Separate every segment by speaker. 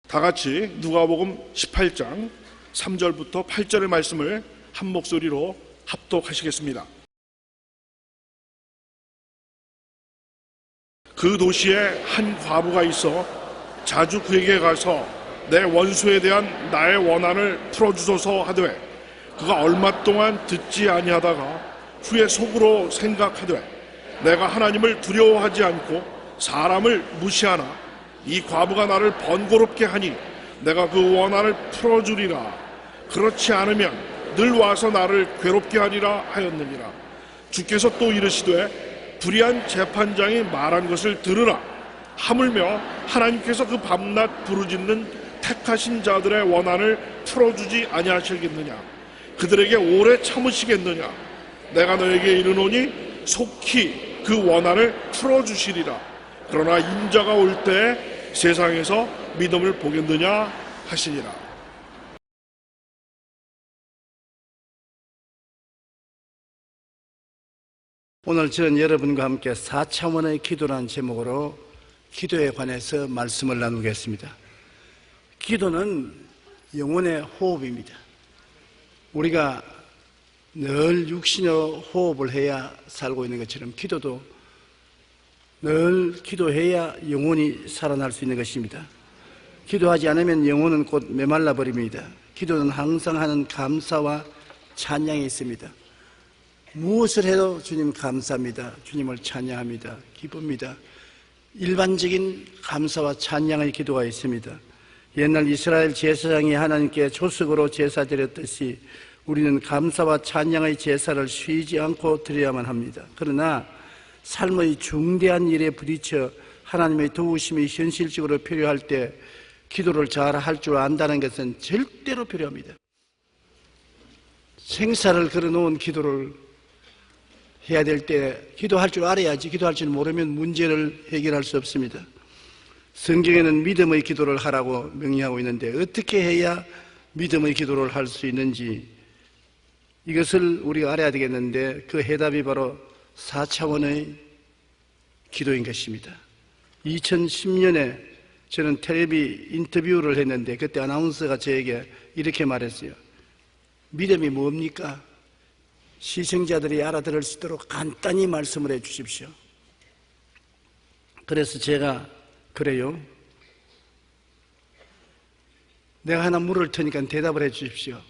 Speaker 1: 다 같이 누가복음 18장 3절부터 8절의 말씀을 한 목소리로 합독하시겠습니다. 그 도시에 한 과부가 있어 자주 그에게 가서 내 원수에 대한 나의 원한을 풀어주소서 하되 그가 얼마 동안 듣지 아니하다가 후에 속으로 생각하되 내가 하나님을 두려워하지 않고 사람을 무시하나 이 과부가 나를 번거롭게 하니 내가 그 원한을 풀어주리라. 그렇지 않으면 늘 와서 나를 괴롭게 하리라 하였느니라. 주께서 또 이르시되 불의한 재판장이 말한 것을 들으라. 하물며 하나님께서 그 밤낮 부르짖는 택하신 자들의 원한을 풀어주지 아니하시겠느냐. 그들에게 오래 참으시겠느냐. 내가 너에게 이르노니 속히 그 원한을 풀어주시리라. 그러나 인자가 올 때 세상에서 믿음을 보겠느냐 하시니라.
Speaker 2: 오늘 저는 여러분과 함께 4차원의 기도라는 제목으로 기도에 관해서 말씀을 나누겠습니다. 기도는 영혼의 호흡입니다. 우리가 늘 육신의 호흡을 해야 살고 있는 것처럼 기도도 늘 기도해야 영혼이 살아날 수 있는 것입니다. 기도하지 않으면 영혼은 곧 메말라 버립니다. 기도는 항상 하는 감사와 찬양이 있습니다. 무엇을 해도 주님 감사합니다. 주님을 찬양합니다. 기쁩니다. 일반적인 감사와 찬양의 기도가 있습니다. 옛날 이스라엘 제사장이 하나님께 조석으로 제사 드렸듯이 우리는 감사와 찬양의 제사를 쉬지 않고 드려야만 합니다. 그러나 삶의 중대한 일에 부딪혀 하나님의 도우심이 현실적으로 필요할 때 기도를 잘 할 줄 안다는 것은 절대로 필요합니다. 생사를 걸어놓은 기도를 해야 될 때 기도할 줄 알아야지. 기도할 줄 모르면 문제를 해결할 수 없습니다. 성경에는 믿음의 기도를 하라고 명령하고 있는데 어떻게 해야 믿음의 기도를 할 수 있는지 이것을 우리가 알아야 되겠는데 그 해답이 바로 4차원의 기도인 것입니다. 2010년에 저는 텔레비 인터뷰를 했는데 그때 아나운서가 저에게 이렇게 말했어요. 믿음이 뭡니까? 시청자들이 알아들을 수 있도록 간단히 말씀을 해 주십시오. 그래서 제가 그래요. 내가 하나 물을 테니까 대답을 해 주십시오.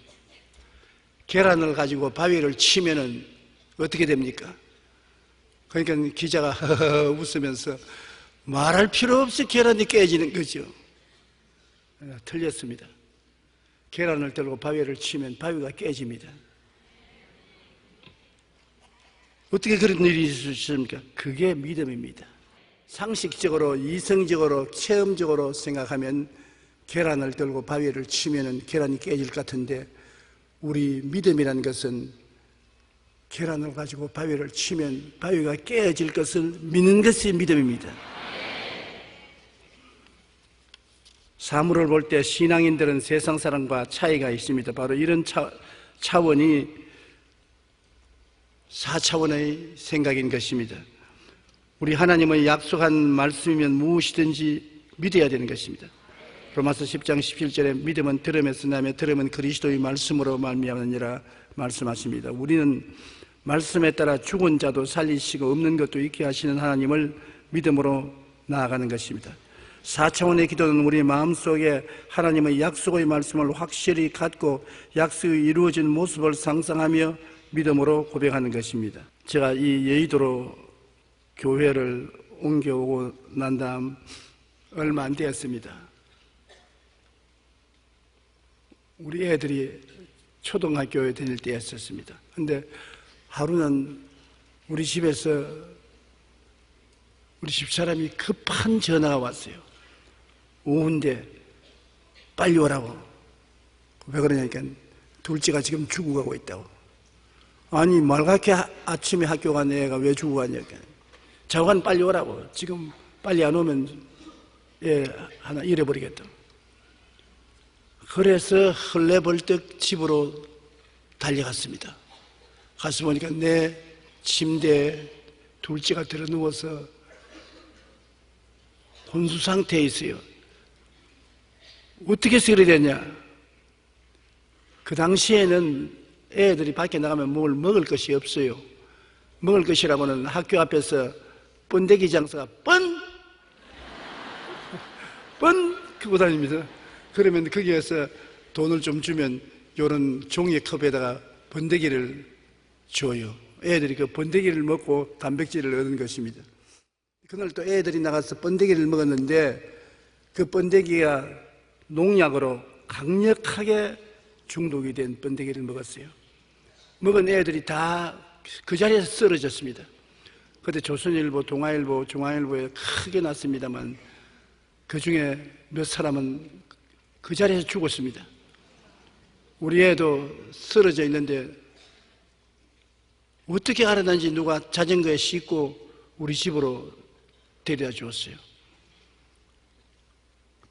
Speaker 2: 계란을 가지고 바위를 치면은 어떻게 됩니까? 그러니까 기자가 웃으면서 말할 필요 없이 계란이 깨지는 거죠. 틀렸습니다. 계란을 들고 바위를 치면 바위가 깨집니다. 어떻게 그런 일이 있을 수 있습니까? 그게 믿음입니다. 상식적으로, 이성적으로, 체험적으로 생각하면 계란을 들고 바위를 치면 계란이 깨질 것 같은데 우리 믿음이라는 것은 계란을 가지고 바위를 치면 바위가 깨질 것을 믿는 것이 믿음입니다. 사물을 볼 때 신앙인들은 세상 사람과 차이가 있습니다. 바로 이런 차원이 4차원의 생각인 것입니다. 우리 하나님의 약속한 말씀이면 무엇이든지 믿어야 되는 것입니다. 로마서 10장 17절에 믿음은 들음에서 나며 들음은 그리스도의 말씀으로 말미암느니라 말씀하십니다. 우리는 말씀에 따라 죽은 자도 살리시고 없는 것도 있게 하시는 하나님을 믿음으로 나아가는 것입니다. 4차원의 기도는 우리 마음속에 하나님의 약속의 말씀을 확실히 갖고 약속이 이루어진 모습을 상상하며 믿음으로 고백하는 것입니다. 제가 이 여의도로 교회를 옮겨오고 난 다음 얼마 안 되었습니다. 우리 애들이 초등학교에 다닐 때였었습니다. 근데 하루는 우리 집에서 우리 집사람이 급한 전화가 왔어요. 오후인데 빨리 오라고. 왜 그러냐니까 둘째가 지금 죽어가고 있다고. 아니 말갛게 아침에 학교 간 애가 왜 죽어가냐니까. 자관 빨리 오라고. 지금 빨리 안 오면 애 하나 잃어버리겠다. 그래서 헐레벌떡 집으로 달려갔습니다. 가서 보니까 내 침대에 둘째가 들어 누워서 혼수 상태에 있어요. 어떻게 해서 그래 됐냐? 그 당시에는 애들이 밖에 나가면 뭘 먹을 것이 없어요. 먹을 것이라고는 학교 앞에서 번데기 장사가 뻔 크고 다닙니다. 그러면 거기에서 돈을 좀 주면 요런 종이컵에다가 번데기를 줘요. 애들이 그 번데기를 먹고 단백질을 얻은 것입니다. 그날 또 애들이 나가서 번데기를 먹었는데 그 번데기가 농약으로 강력하게 중독이 된 번데기를 먹었어요. 먹은 애들이 다 그 자리에서 쓰러졌습니다. 그때 조선일보, 동아일보, 중앙일보에 크게 났습니다만 그 중에 몇 사람은 그 자리에서 죽었습니다. 우리 애도 쓰러져 있는데 어떻게 알아난지 누가 자전거에 싣고 우리 집으로 데려다 주었어요.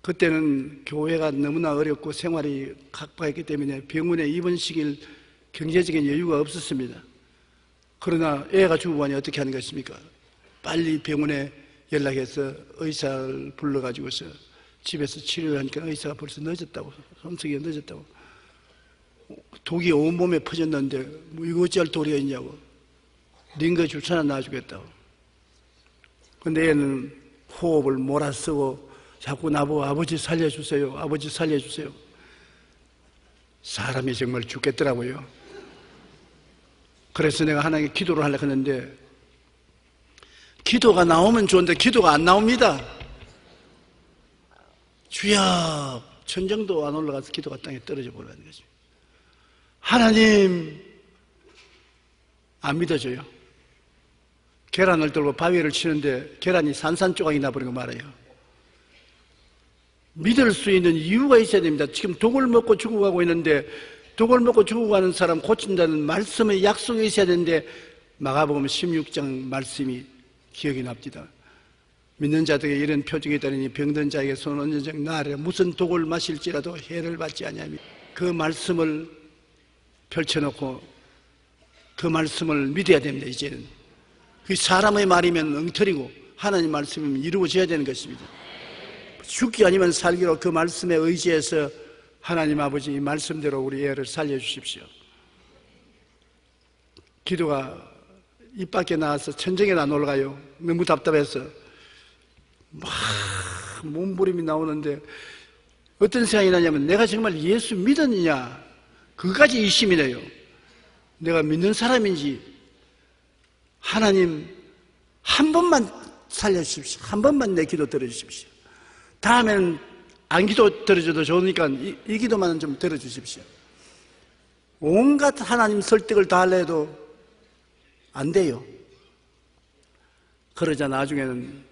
Speaker 2: 그때는 교회가 너무나 어렵고 생활이 각박했기 때문에 병원에 입원시킬 경제적인 여유가 없었습니다. 그러나 애가 죽고 가니 어떻게 하는 것입니까? 빨리 병원에 연락해서 의사를 불러가지고서 집에서 치료를 하니까 의사가 벌써 늦었다고, 손석이 늦었다고. 독이 온몸에 퍼졌는데 뭐 이거 어찌할 도리가 있냐고. 링거 주사나 놔주겠다고. 근데 얘는 호흡을 몰아쓰고 자꾸 나보고 아버지 살려주세요, 아버지 살려주세요. 사람이 정말 죽겠더라고요. 그래서 내가 하나님께 기도를 하려고 했는데 기도가 나오면 좋은데 기도가 안 나옵니다. 주여, 천정도 안 올라가서 기도가 땅에 떨어져 버리는 거죠. 하나님, 안 믿어져요. 계란을 들고 바위를 치는데 계란이 산산조각이 나버리고 말아요. 믿을 수 있는 이유가 있어야 됩니다. 지금 독을 먹고 죽어가고 있는데 독을 먹고 죽어가는 사람 고친다는 말씀의 약속이 있어야 되는데 마가복음 16장 말씀이 기억이 납니다. 믿는 자들에게 이런 표적이 있다니 병든 자에게 손 얹은 적 나아라. 무슨 독을 마실지라도 해를 받지 아니하며 그 말씀을 펼쳐놓고 그 말씀을 믿어야 됩니다. 이제는 그 사람의 말이면 엉터리고 하나님 말씀이면 이루어져야 되는 것입니다. 죽기 아니면 살기로 그 말씀에 의지해서 하나님 아버지 이 말씀대로 우리 애를 살려주십시오. 기도가 입 밖에 나와서 천정에 안 올라가요. 너무 답답해서 막 몸부림이 나오는데 어떤 생각이 나냐면 내가 정말 예수 믿었느냐 그까지 의심이 나요. 내가 믿는 사람인지 하나님 한 번만 살려주십시오. 한 번만 내 기도 들어주십시오. 다음에는 안 기도 들어줘도 좋으니까 이 기도만은 좀 들어주십시오. 온갖 하나님 설득을 다 하려 해도 안 돼요. 그러자 나중에는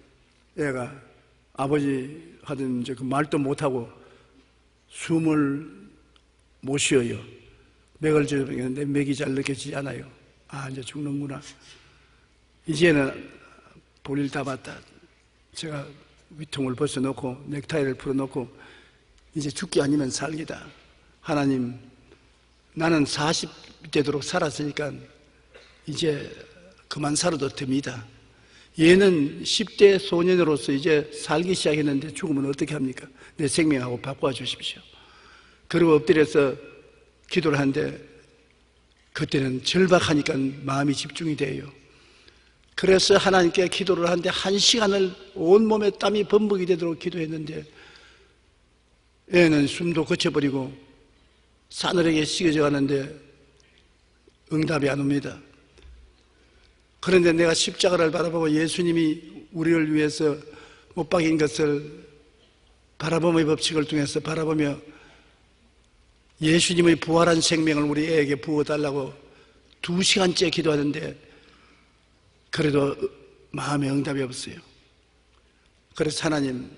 Speaker 2: 애가 아버지 하던 그 말도 못하고 숨을 못 쉬어요. 맥을 져봤는데 맥이 잘 느껴지지 않아요. 아, 이제 죽는구나. 이제는 볼일 다 봤다. 제가 위통을 벗어놓고 넥타이를 풀어놓고 이제 죽기 아니면 살기다. 하나님, 나는 40 되도록 살았으니까 이제 그만 살아도 됩니다. 얘는 10대 소년으로서 이제 살기 시작했는데 죽으면 어떻게 합니까? 내 생명하고 바꿔 주십시오. 그리고 엎드려서 기도를 하는데 그때는 절박하니까 마음이 집중이 돼요. 그래서 하나님께 기도를 하는데 1시간을 온몸에 땀이 범벅이 되도록 기도했는데 애는 숨도 거쳐버리고 싸늘하게 식어져 가는데 응답이 안 옵니다. 그런데 내가 십자가를 바라보고 예수님이 우리를 위해서 못 박인 것을 바라봄의 법칙을 통해서 바라보며 예수님의 부활한 생명을 우리 애에게 부어달라고 2시간째 기도하는데 그래도 마음에 응답이 없어요. 그래서 하나님,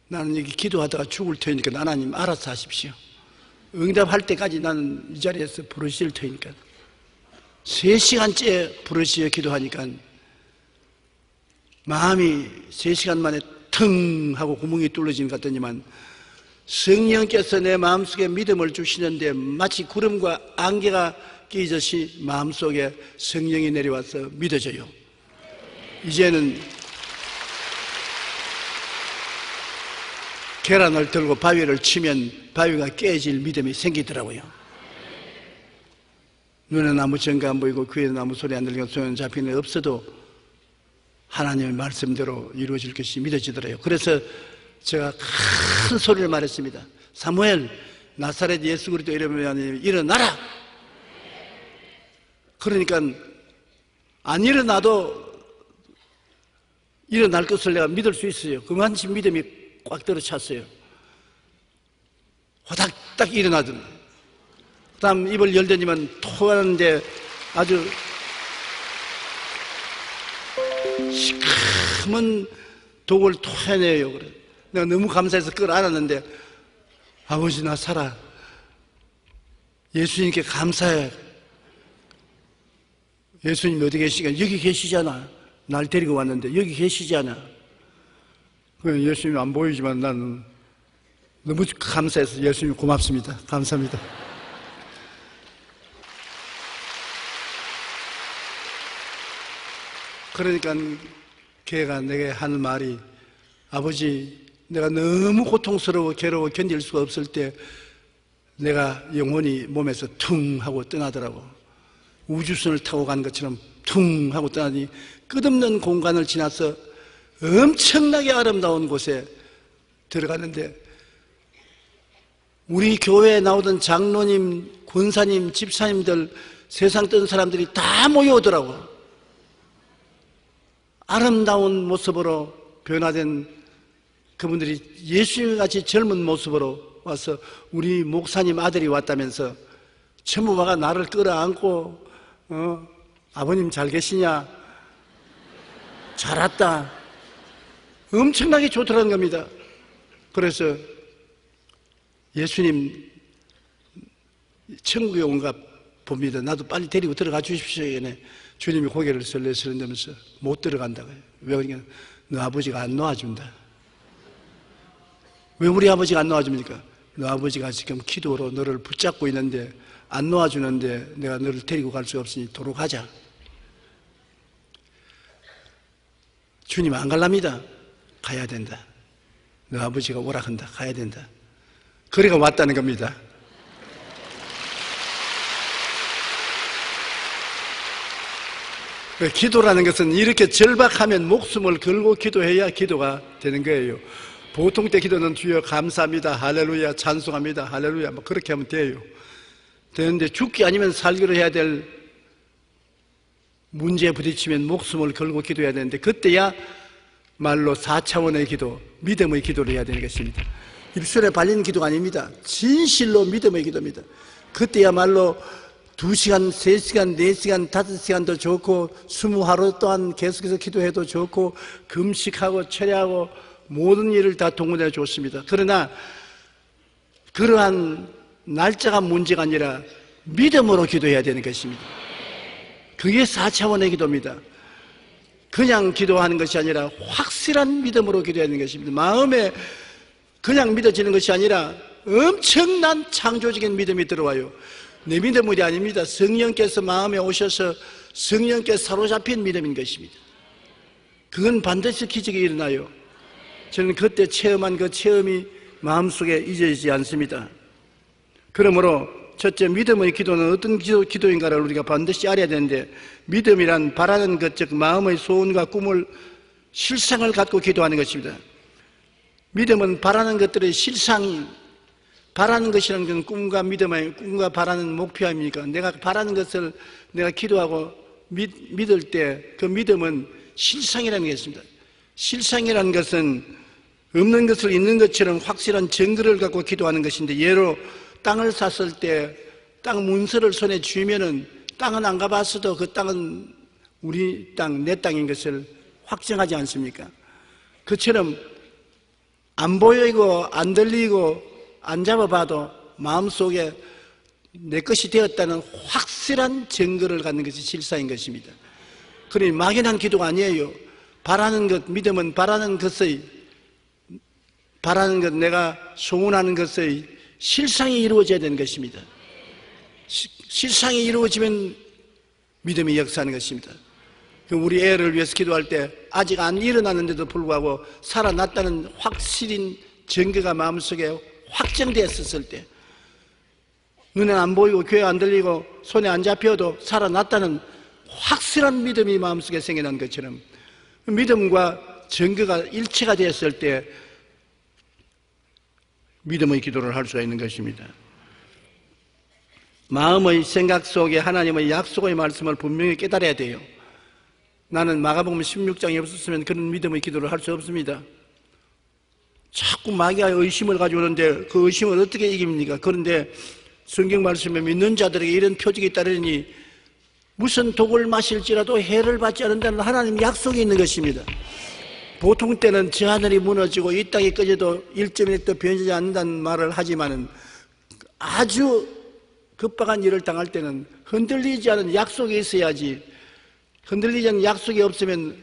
Speaker 2: 나는 여기 기도하다가 죽을 테니까 하나님 알아서 하십시오. 응답할 때까지 나는 이 자리에서 부르실 테니까. 3시간째 부르시어 기도하니까 마음이 3시간 만에 腾하고 구멍이 뚫어진 것 같더니만 성령께서 내 마음속에 믿음을 주시는데 마치 구름과 안개가 끼듯이 마음속에 성령이 내려와서 믿어져요. 이제는 계란을 들고 바위를 치면 바위가 깨질 믿음이 생기더라고요. 눈에 아무 증거 안 보이고 귀에 아무 소리 안 들리고 손에 잡히는 애 없어도 하나님의 말씀대로 이루어질 것이 믿어지더래요. 그래서 제가 큰 소리를 말했습니다. 사무엘, 나사렛 예수 그리스도 이름으로 일어나라. 그러니까 안 일어나도 일어날 것을 내가 믿을 수 있어요. 그만큼 믿음이 꽉 들어찼어요. 호닥딱 일어나더니 그 다음 입을 열더니만 토하는데 아주 시커먼 독을 토해내요. 그래. 내가 너무 감사해서 그걸 알았는데 아버지 나 살아. 예수님께 감사해. 예수님 어디 계시니까 여기 계시잖아. 날 데리고 왔는데 여기 계시잖아. 예수님이 안 보이지만 나는 너무 감사해서 예수님 고맙습니다. 감사합니다. 그러니까 걔가 내게 하는 말이 아버지 내가 너무 고통스러워 괴로워 견딜 수가 없을 때 내가 영혼이 몸에서 퉁 하고 떠나더라고. 우주선을 타고 간 것처럼 퉁 하고 떠나니 끝없는 공간을 지나서 엄청나게 아름다운 곳에 들어갔는데 우리 교회에 나오던 장로님, 권사님, 집사님들 세상 뜬 사람들이 다 모여오더라고. 아름다운 모습으로 변화된 그분들이 예수님같이 젊은 모습으로 와서 우리 목사님 아들이 왔다면서 전부가 나를 끌어안고 아버님 잘 계시냐? 잘 왔다. 엄청나게 좋더라는 겁니다. 그래서 예수님 천국에 온가 봅니다. 나도 빨리 데리고 들어가 주십시오. 주님이 고개를 설레설레면서 못 들어간다고요. 왜 그러냐? 너 아버지가 안 놓아준다. 왜 우리 아버지가 안 놓아줍니까? 너 아버지가 지금 기도로 너를 붙잡고 있는데 안 놓아주는데 내가 너를 데리고 갈 수 없으니 도로 가자. 주님 안 갈랍니다. 가야 된다. 너 아버지가 오락한다. 가야 된다. 그래가 왔다는 겁니다. 기도라는 것은 이렇게 절박하면 목숨을 걸고 기도해야 기도가 되는 거예요. 보통 때 기도는 주여 감사합니다. 할렐루야 찬송합니다. 할렐루야 뭐 그렇게 하면 돼요. 되는데 죽기 아니면 살기로 해야 될 문제에 부딪히면 목숨을 걸고 기도해야 되는데 그때야 말로 4차원의 기도, 믿음의 기도를 해야 되는 것입니다. 입술에 발린 기도가 아닙니다. 진실로 믿음의 기도입니다. 그때야말로 2시간, 3시간, 4시간, 5시간도 좋고 20하루 동안 계속해서 기도해도 좋고 금식하고 철야하고 모든 일을 다 동원해 좋습니다. 그러나 그러한 날짜가 문제가 아니라 믿음으로 기도해야 되는 것입니다. 그게 4차원의 기도입니다. 그냥 기도하는 것이 아니라 확실한 믿음으로 기도해야 되는 것입니다. 마음에 그냥 믿어지는 것이 아니라 엄청난 창조적인 믿음이 들어와요. 내 믿음이 아닙니다. 성령께서 마음에 오셔서 성령께 사로잡힌 믿음인 것입니다. 그건 반드시 기적이 일어나요. 저는 그때 체험한 그 체험이 마음속에 잊어지지 않습니다. 그러므로 첫째 믿음의 기도는 어떤 기도인가를 우리가 반드시 알아야 되는데 믿음이란 바라는 것, 즉 마음의 소원과 꿈을 실상을 갖고 기도하는 것입니다. 믿음은 바라는 것들의 실상이 바라는 것이라는 건 꿈과 믿음의 꿈과 바라는 목표 아닙니까? 내가 바라는 것을 내가 기도하고 믿을 때 그 믿음은 실상이라는 것입니다. 실상이라는 것은 없는 것을 있는 것처럼 확실한 증거를 갖고 기도하는 것인데 예로 땅을 샀을 때 땅 문서를 손에 쥐면은 땅은 안 가봤어도 그 땅은 우리 땅, 내 땅인 것을 확정하지 않습니까? 그처럼 안 보이고 안 들리고 안 잡아봐도 마음속에 내 것이 되었다는 확실한 증거를 갖는 것이 실상인 것입니다. 그러니 막연한 기도가 아니에요. 바라는 것, 믿음은 바라는 것의 바라는 것, 내가 소원하는 것의 실상이 이루어져야 되는 것입니다. 실상이 이루어지면 믿음이 역사하는 것입니다. 우리 애를 위해서 기도할 때 아직 안 일어났는데도 불구하고 살아났다는 확실인 증거가 마음속에 확정되었을 때, 눈에 안 보이고 귀에 안 들리고 손에 안 잡혀도 살아났다는 확실한 믿음이 마음속에 생겨난 것처럼, 믿음과 증거가 일체가 되었을 때 믿음의 기도를 할 수가 있는 것입니다. 마음의 생각 속에 하나님의 약속의 말씀을 분명히 깨달아야 돼요. 나는 마가복음 16장이 없었으면 그런 믿음의 기도를 할 수 없습니다. 자꾸 마귀가 의심을 가져오는데 그 의심을 어떻게 이깁니까? 그런데 성경 말씀에 믿는 자들에게 이런 표적이 따르니 무슨 독을 마실지라도 해를 받지 않는다는 하나님의 약속이 있는 것입니다. 보통 때는 저 하늘이 무너지고 이 땅이 꺼져도 1.1도 변하지 않는다는 말을 하지만은 아주 급박한 일을 당할 때는 흔들리지 않은 약속이 있어야지, 흔들리지 않은 약속이 없으면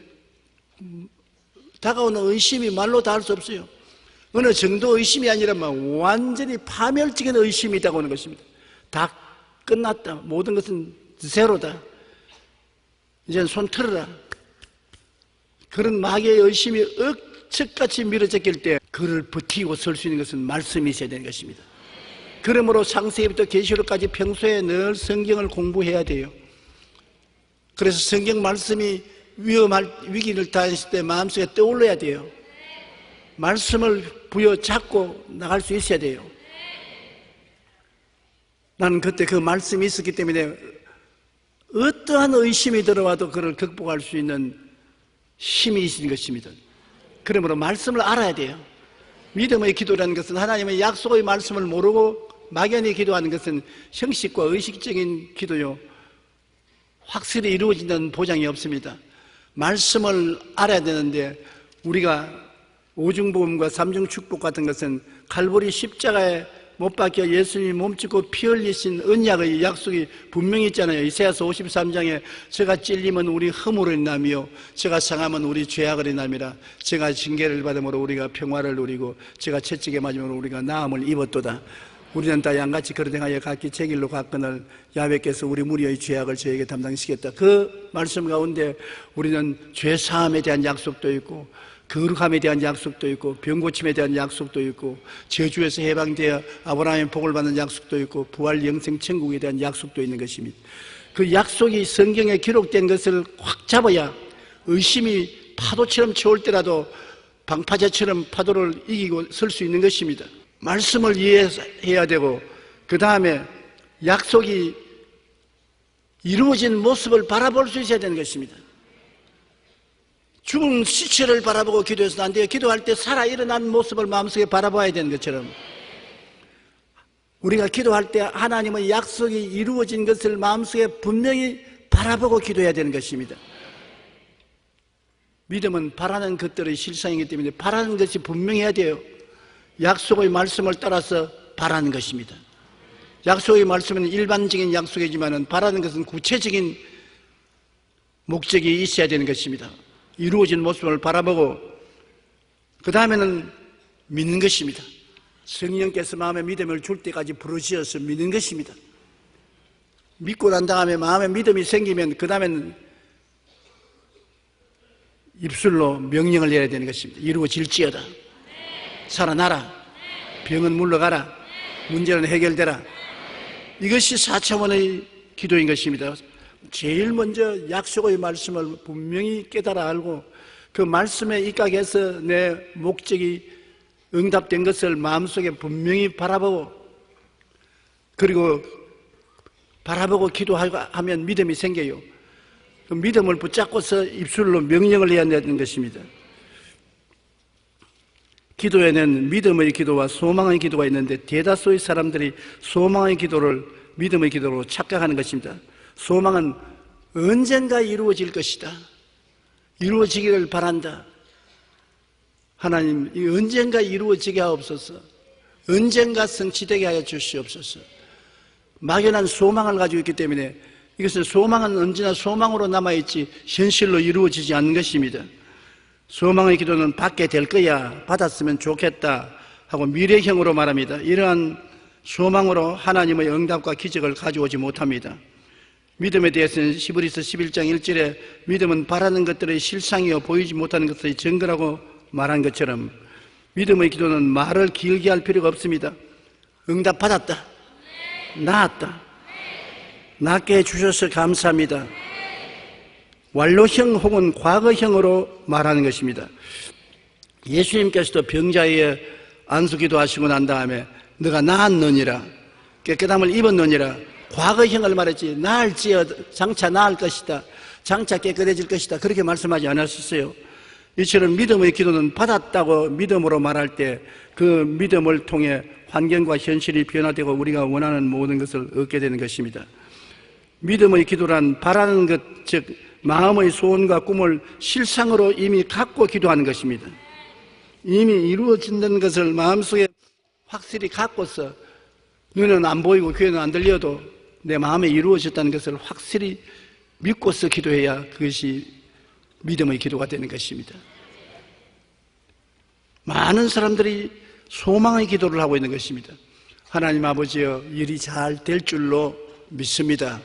Speaker 2: 다가오는 의심이 말로 다 할 수 없어요. 어느 정도 의심이 아니라면 완전히 파멸적인 의심이 있다고 하는 것입니다. 다 끝났다. 모든 것은 제로다. 이제는 손 틀어라. 그런 마귀의 의심이 억척같이 밀어제낄 때 그를 버티고 설 수 있는 것은 말씀이 있어야 되는 것입니다. 그러므로 창세기부터 계시록까지 평소에 늘 성경을 공부해야 돼요. 그래서 성경 말씀이 위험할 위기를 당했을 때 마음속에 떠올려야 돼요. 말씀을 부여잡고 나갈 수 있어야 돼요. 나는 그때 그 말씀이 있었기 때문에 어떠한 의심이 들어와도 그를 극복할 수 있는 힘이 있는 것입니다. 그러므로 말씀을 알아야 돼요. 믿음의 기도라는 것은 하나님의 약속의 말씀을 모르고 막연히 기도하는 것은 형식과 의식적인 기도요, 확실히 이루어진다는 보장이 없습니다. 말씀을 알아야 되는데 우리가 오중복음과 삼중축복 같은 것은 칼보리 십자가에 못 박혀 예수님이 몸짓고 피 흘리신 언약의 약속이 분명히 있잖아요. 이사야서 53장에 제가 찔리면 우리 허물을 인하며 제가 상하면 우리 죄악을 인함이라. 제가 징계를 받음으로 우리가 평화를 누리고 제가 채찍에 맞음으로 우리가 나음을 입었도다. 우리는 다 양같이 그릇 행하여 각기 제 길로 갔거늘 야훼께서 우리 무리의 죄악을 저에게 담당시켰다. 그 말씀 가운데 우리는 죄 사함에 대한 약속도 있고 거룩함에 대한 약속도 있고 병고침에 대한 약속도 있고 저주에서 해방되어 아브라함의 복을 받는 약속도 있고 부활 영생 천국에 대한 약속도 있는 것입니다. 그 약속이 성경에 기록된 것을 확 잡아야 의심이 파도처럼 쳐올 때라도 방파제처럼 파도를 이기고 설 수 있는 것입니다. 말씀을 이해해야 되고 그 다음에 약속이 이루어진 모습을 바라볼 수 있어야 되는 것입니다. 죽은 시체를 바라보고 기도해서는 안 돼요. 기도할 때 살아 일어난 모습을 마음속에 바라봐야 되는 것처럼 우리가 기도할 때 하나님의 약속이 이루어진 것을 마음속에 분명히 바라보고 기도해야 되는 것입니다. 믿음은 바라는 것들의 실상이기 때문에 바라는 것이 분명해야 돼요. 약속의 말씀을 따라서 바라는 것입니다. 약속의 말씀은 일반적인 약속이지만 바라는 것은 구체적인 목적이 있어야 되는 것입니다. 이루어진 모습을 바라보고 그 다음에는 믿는 것입니다. 성령께서 마음에 믿음을 줄 때까지 부르짖어서 믿는 것입니다. 믿고 난 다음에 마음에 믿음이 생기면 그 다음에는 입술로 명령을 내야 되는 것입니다. 이루어질지어다. 살아나라. 병은 물러가라. 문제는 해결되라. 이것이 4차원의 기도인 것입니다. 제일 먼저 약속의 말씀을 분명히 깨달아 알고 그 말씀에 입각해서 내 목적이 응답된 것을 마음속에 분명히 바라보고 그리고 바라보고 기도하면 믿음이 생겨요. 그 믿음을 붙잡고서 입술로 명령을 해야 되는 것입니다. 기도에는 믿음의 기도와 소망의 기도가 있는데 대다수의 사람들이 소망의 기도를 믿음의 기도로 착각하는 것입니다. 소망은 언젠가 이루어질 것이다. 이루어지기를 바란다. 하나님, 언젠가 이루어지게 하옵소서. 언젠가 성취되게 하여 주시옵소서. 막연한 소망을 가지고 있기 때문에 이것은 소망은 언제나 소망으로 남아있지 현실로 이루어지지 않는 것입니다. 소망의 기도는 받게 될 거야, 받았으면 좋겠다 하고 미래형으로 말합니다. 이러한 소망으로 하나님의 응답과 기적을 가져오지 못합니다. 믿음에 대해서는 히브리서 11장 1절에 믿음은 바라는 것들의 실상이요 보이지 못하는 것의 증거라고 말한 것처럼 믿음의 기도는 말을 길게 할 필요가 없습니다. 응답받았다. 나았다. 낫게 해주셔서 감사합니다. 완료형 혹은 과거형으로 말하는 것입니다. 예수님께서도 병자의 안수기도 하시고 난 다음에 너가 나았느니라, 깨끗함을 입었느니라, 과거형을 말했지 나을지어 장차 나을 것이다, 장차 깨끗해질 것이다, 그렇게 말씀하지 않았었어요. 이처럼 믿음의 기도는 받았다고 믿음으로 말할 때 그 믿음을 통해 환경과 현실이 변화되고 우리가 원하는 모든 것을 얻게 되는 것입니다. 믿음의 기도란 바라는 것, 즉 마음의 소원과 꿈을 실상으로 이미 갖고 기도하는 것입니다. 이미 이루어진다는 것을 마음속에 확실히 갖고서 눈은 안 보이고 귀에는 안 들려도 내 마음에 이루어졌다는 것을 확실히 믿고서 기도해야 그것이 믿음의 기도가 되는 것입니다. 많은 사람들이 소망의 기도를 하고 있는 것입니다. 하나님 아버지여, 일이 잘 될 줄로 믿습니다.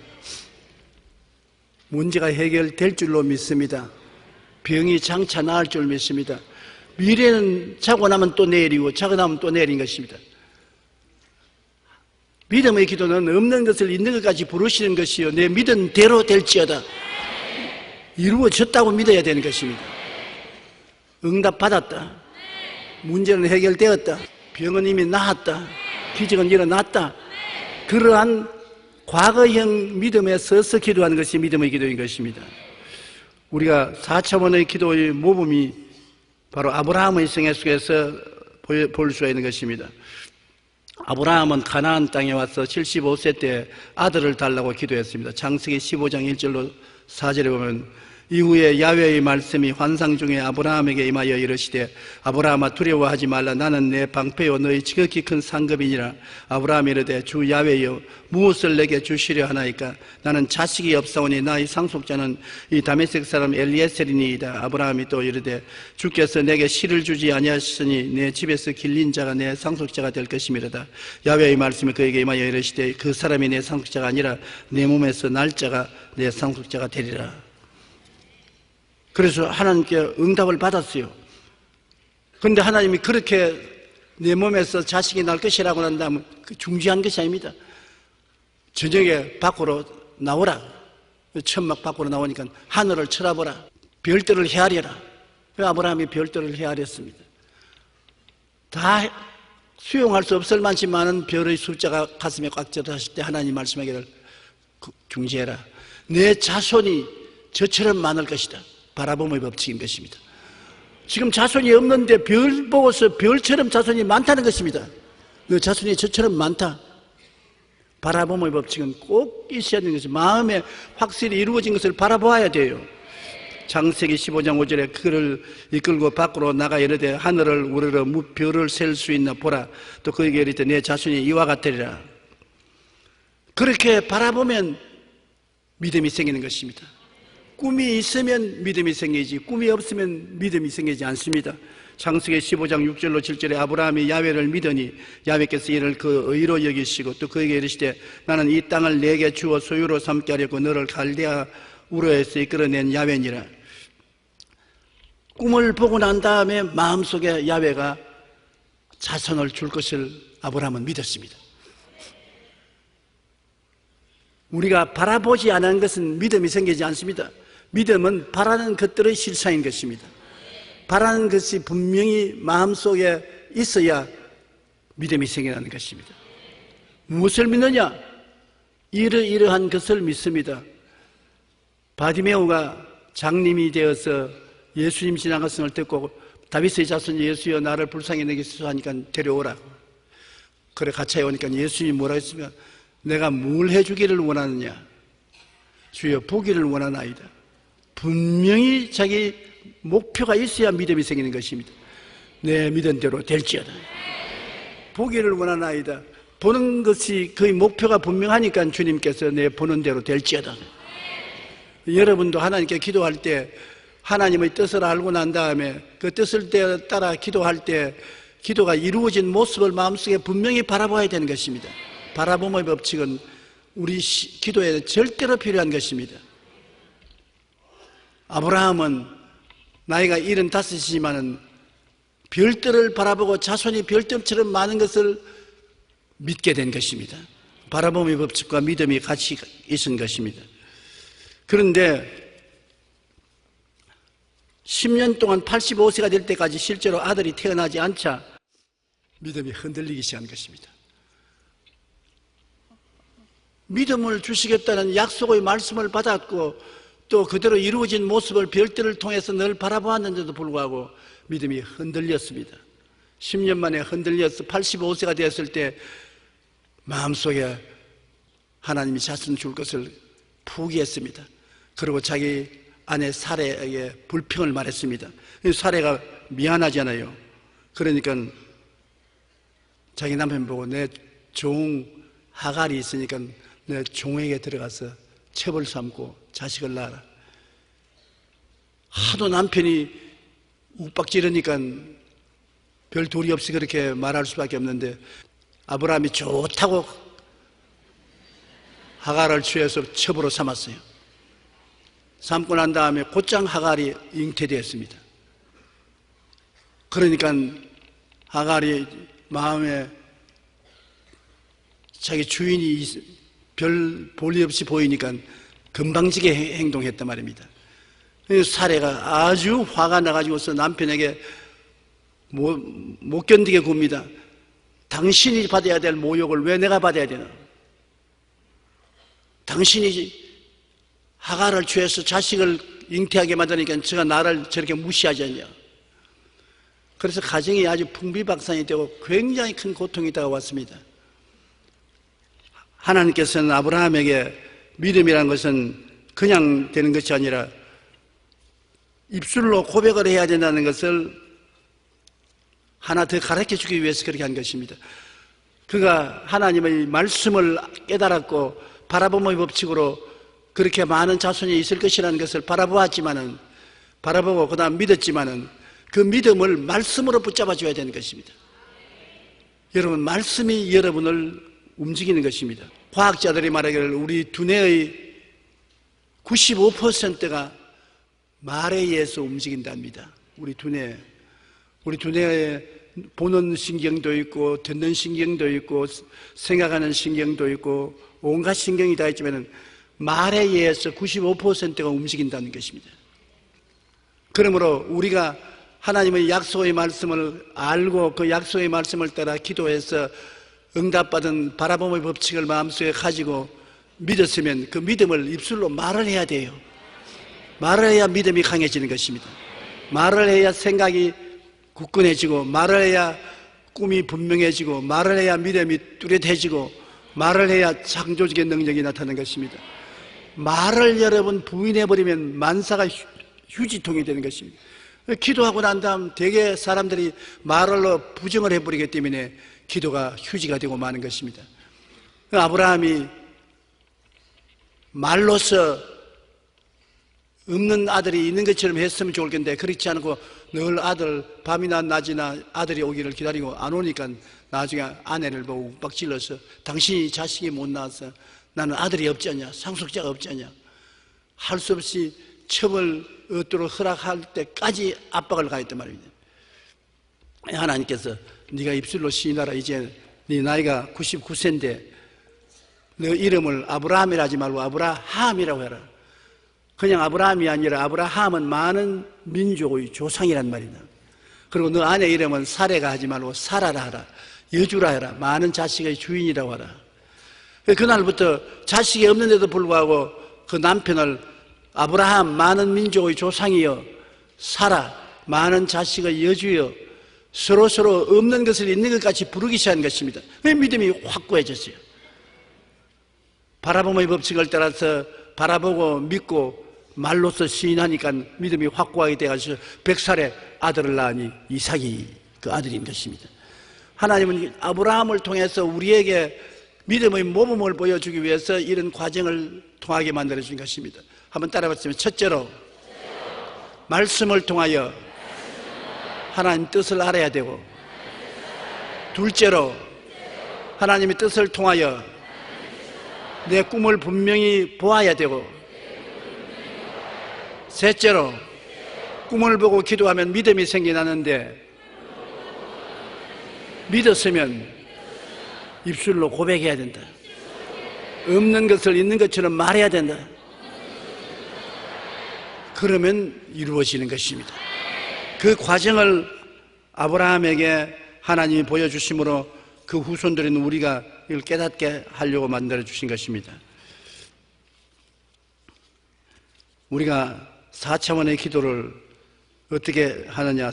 Speaker 2: 문제가 해결될 줄로 믿습니다. 병이 장차 나을 줄 믿습니다. 미래는 자고 나면 또 내일이고 자고 나면 또 내일인 것입니다. 믿음의 기도는 없는 것을 있는 것까지 부르시는 것이요, 내 믿은 대로 될지어다. 이루어졌다고 믿어야 되는 것입니다. 응답받았다. 문제는 해결되었다. 병은 이미 나았다. 기적은 일어났다. 그러한 과거형 믿음에 서서 기도하는 것이 믿음의 기도인 것입니다. 우리가 4차원의 기도의 모범이 바로 아브라함의 생애 속에서 볼 수가 있는 것입니다. 아브라함은 가나안 땅에 와서 75세 때 아들을 달라고 기도했습니다. 창세기 15장 1절로 4절에 보면 이후에 야훼의 말씀이 환상 중에 아브라함에게 임하여 이르시되 아브라함아 두려워하지 말라. 나는 내 방패요 너희 지극히 큰 상급이니라. 아브라함이 이르되 주 야훼여 무엇을 내게 주시려 하나이까. 나는 자식이 없사오니 나의 상속자는 이 다메섹 사람 엘리에셀이니이다. 아브라함이 또 이르되 주께서 내게 씨를 주지 아니하시니 내 집에서 길린 자가 내 상속자가 될 것이미로다. 야훼의 말씀이 그에게 임하여 이르시되 그 사람이 내 상속자가 아니라 내 몸에서 날 자가 내 상속자가 되리라. 그래서 하나님께 응답을 받았어요. 그런데 하나님이 그렇게 내 몸에서 자식이 날 것이라고 한다면 그 중지한 것이 아닙니다. 저녁에 밖으로 나오라. 천막 밖으로 나오니까 하늘을 쳐다보라. 별들을 헤아려라. 아브라함이 별들을 헤아렸습니다. 다 수용할 수 없을 만치 많은 별의 숫자가 가슴에 꽉 들어왔을 때 하나님 말씀하기를 중지해라. 내 자손이 저처럼 많을 것이다. 바라봄의 법칙인 것입니다. 지금 자손이 없는데 별 보고서 별처럼 자손이 많다는 것입니다. 그 자손이 저처럼 많다. 바라봄의 법칙은 꼭 있어야 되는 것입니다. 마음에 확실히 이루어진 것을 바라보아야 돼요. 창세기 15장 5절에 그를 이끌고 밖으로 나가 이르되 하늘을 우러러 별을 셀 수 있나 보라. 또 그에게 이르되 내 자손이 이와 같으리라. 그렇게 바라보면 믿음이 생기는 것입니다. 꿈이 있으면 믿음이 생기지 꿈이 없으면 믿음이 생기지 않습니다. 창세기 15장 6절로 7절에 아브라함이 야훼를 믿으니 야훼께서 이를 그 의로 여기시고 또 그에게 이르시되 나는 이 땅을 내게 주어 소유로 삼게 하려고 너를 갈대아 우르에서 이끌어낸 야훼니라. 꿈을 보고 난 다음에 마음속에 야훼가 자손을 줄 것을 아브라함은 믿었습니다. 우리가 바라보지 않은 것은 믿음이 생기지 않습니다. 믿음은 바라는 것들의 실상인 것입니다. 바라는 것이 분명히 마음속에 있어야 믿음이 생겨나는 것입니다. 무엇을 믿느냐? 이러이러한 것을 믿습니다. 바디메오가 장님이 되어서 예수님 지나갔음을 듣고 다윗의 자손 예수여 나를 불쌍히 여기소서 하니까 데려오라. 그래 같이 오니까 예수님이 뭐라 했습니까? 내가 뭘 해주기를 원하느냐? 주여 보기를 원하나이다. 분명히 자기 목표가 있어야 믿음이 생기는 것입니다. 내 믿은 대로 될지어다. 보기를 원하나이다. 보는 것이 그의 목표가 분명하니까 주님께서 내 보는 대로 될지어다. 여러분도 하나님께 기도할 때 하나님의 뜻을 알고 난 다음에 그 뜻을 따라 기도할 때 기도가 이루어진 모습을 마음속에 분명히 바라봐야 되는 것입니다. 바라봄의 법칙은 우리 기도에 절대로 필요한 것입니다. 아브라함은 나이가 75이지만은 별들을 바라보고 자손이 별들처럼 많은 것을 믿게 된 것입니다. 바라봄의 법칙과 믿음이 같이 있은 것입니다. 그런데 10년 동안 85세가 될 때까지 실제로 아들이 태어나지 않자 믿음이 흔들리기 시작한 것입니다. 믿음을 주시겠다는 약속의 말씀을 받았고 또 그대로 이루어진 모습을 별들을 통해서 늘 바라보았는데도 불구하고 믿음이 흔들렸습니다. 10년 만에 흔들려서 85세가 되었을 때 마음속에 하나님이 자손 줄 것을 포기했습니다. 그리고 자기 아내 사레에게 불평을 말했습니다. 사레가 미안하잖아요. 그러니까 자기 남편 보고 내 종 하갈이 있으니까 내 종에게 들어가서 첩을 삼고 자식을 낳아라. 하도 남편이 욱박지르니까 별 도리 없이 그렇게 말할 수밖에 없는데 아브라함이 좋다고 하갈을 취해서 첩으로 삼았어요. 삼고 난 다음에 곧장 하갈이 잉태되었습니다. 그러니까 하갈이 마음에 자기 주인이 별 볼일 없이 보이니까 금방지게 행동했단 말입니다. 사례가 아주 화가 나가지고서 남편에게 못 견디게 굽니다. 당신이 받아야 될 모욕을 왜 내가 받아야 되나? 당신이 하갈을 취해서 자식을 잉태하게 만드니까 제가 나를 저렇게 무시하지 않냐? 그래서 가정이 아주 풍비박산이 되고 굉장히 큰 고통이 다가왔습니다. 하나님께서는 아브라함에게 믿음이라는 것은 그냥 되는 것이 아니라 입술로 고백을 해야 된다는 것을 하나 더 가르쳐 주기 위해서 그렇게 한 것입니다. 그가 하나님의 말씀을 깨달았고 바라봄의 법칙으로 그렇게 많은 자손이 있을 것이라는 것을 바라보고 그 다음 믿었지만은 그 믿음을 말씀으로 붙잡아 줘야 되는 것입니다. 여러분, 말씀이 여러분을 움직이는 것입니다. 과학자들이 말하기를 우리 두뇌의 95%가 말에 의해서 움직인답니다. 우리 두뇌에 보는 신경도 있고 듣는 신경도 있고 생각하는 신경도 있고 온갖 신경이 다 있지만 말에 의해서 95%가 움직인다는 것입니다. 그러므로 우리가 하나님의 약속의 말씀을 알고 그 약속의 말씀을 따라 기도해서 응답받은 바라봄의 법칙을 마음속에 가지고 믿었으면 그 믿음을 입술로 말을 해야 돼요. 말을 해야 믿음이 강해지는 것입니다. 말을 해야 생각이 굳건해지고 말을 해야 꿈이 분명해지고 말을 해야 믿음이 뚜렷해지고 말을 해야 창조적인 능력이 나타나는 것입니다. 말을 여러분 부인해버리면 만사가 휴지통이 되는 것입니다. 기도하고 난 다음 대개 사람들이 말로 부정을 해버리기 때문에 기도가 휴지가 되고 마는 것입니다. 아브라함이 말로서 없는 아들이 있는 것처럼 했으면 좋을 텐데 그렇지 않고 늘 아들 밤이나 낮이나 아들이 오기를 기다리고 안 오니까 나중에 아내를 보고 욱박질러서 당신이 자식이 못 낳아서 나는 아들이 없지 않냐, 상속자가 없지 않냐, 할 수 없이 첩을 얻도록 허락할 때까지 압박을 가했단 말입니다. 하나님께서 네가 입술로 시인하라. 이제 네 나이가 99세인데 너 이름을 아브라함이라 하지 말고 아브라함이라고 해라. 그냥 아브라함이 아니라 아브라함은 많은 민족의 조상이란 말이다. 그리고 너 아내 이름은 사레가 하지 말고 사라라 하라. 여주라 해라. 많은 자식의 주인이라고 하라. 그날부터 자식이 없는데도 불구하고 그 남편을 아브라함 많은 민족의 조상이여, 사라 많은 자식의 여주여, 서로 없는 것을 있는 것 같이 부르기 시작한 것입니다. 믿음이 확고해졌어요. 바라봄의 법칙을 따라서 바라보고 믿고 말로서 시인하니까 믿음이 확고하게 되어서 100살에 아들을 낳으니 이삭이 그 아들인 것입니다. 하나님은 아브라함을 통해서 우리에게 믿음의 모범을 보여주기 위해서 이런 과정을 통하게 만들어준 것입니다. 한번 따라봤으면, 첫째로 말씀을 통하여 하나님 뜻을 알아야 되고, 둘째로 하나님의 뜻을 통하여 내 꿈을 분명히 보아야 되고, 셋째로 꿈을 보고 기도하면 믿음이 생겨나는데 믿었으면 입술로 고백해야 된다. 없는 것을 있는 것처럼 말해야 된다. 그러면 이루어지는 것입니다. 그 과정을 아브라함에게 하나님이 보여주심으로 그 후손들인 우리가 이걸 깨닫게 하려고 만들어 주신 것입니다. 우리가 4차원의 기도를 어떻게 하느냐?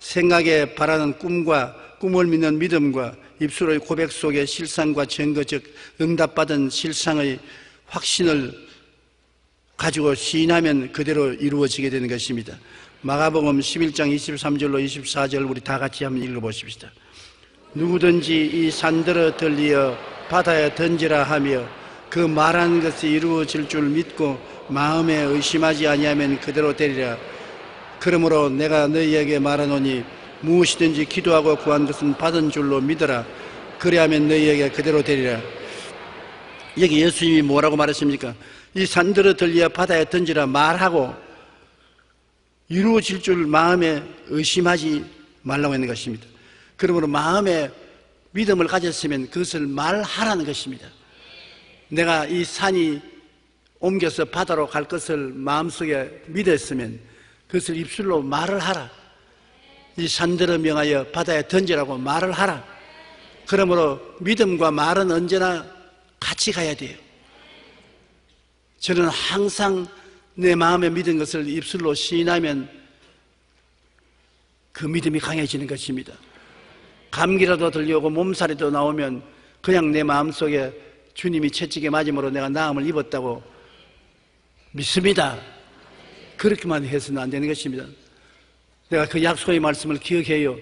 Speaker 2: 생각에 바라는 꿈과 꿈을 믿는 믿음과 입술의 고백 속에 실상과 증거, 즉 응답받은 실상의 확신을 가지고 시인하면 그대로 이루어지게 되는 것입니다. 마가복음 11장 23절로 24절 우리 다 같이 한번 읽어보십시다. 누구든지 이 산들어 들리어 바다에 던지라 하며 그 말한 것이 이루어질 줄 믿고 마음에 의심하지 아니하면 그대로 되리라. 그러므로 내가 너희에게 말하노니 무엇이든지 기도하고 구한 것은 받은 줄로 믿어라. 그리하면 너희에게 그대로 되리라. 여기 예수님이 뭐라고 말했습니까? 이 산들어 들리어 바다에 던지라 말하고 이루어질 줄 마음에 의심하지 말라고 하는 것입니다. 그러므로 마음에 믿음을 가졌으면 그것을 말하라는 것입니다. 내가 이 산이 옮겨서 바다로 갈 것을 마음속에 믿었으면 그것을 입술로 말을 하라. 이 산들을 명하여 바다에 던지라고 말을 하라. 그러므로 믿음과 말은 언제나 같이 가야 돼요. 저는 항상 내 마음에 믿은 것을 입술로 시인하면 그 믿음이 강해지는 것입니다. 감기라도 들려오고 몸살이도 나오면 그냥 내 마음속에 주님이 채찍에 맞음으로 내가 나음을 입었다고 믿습니다. 그렇게만 해서는 안 되는 것입니다. 내가 그 약속의 말씀을 기억해요.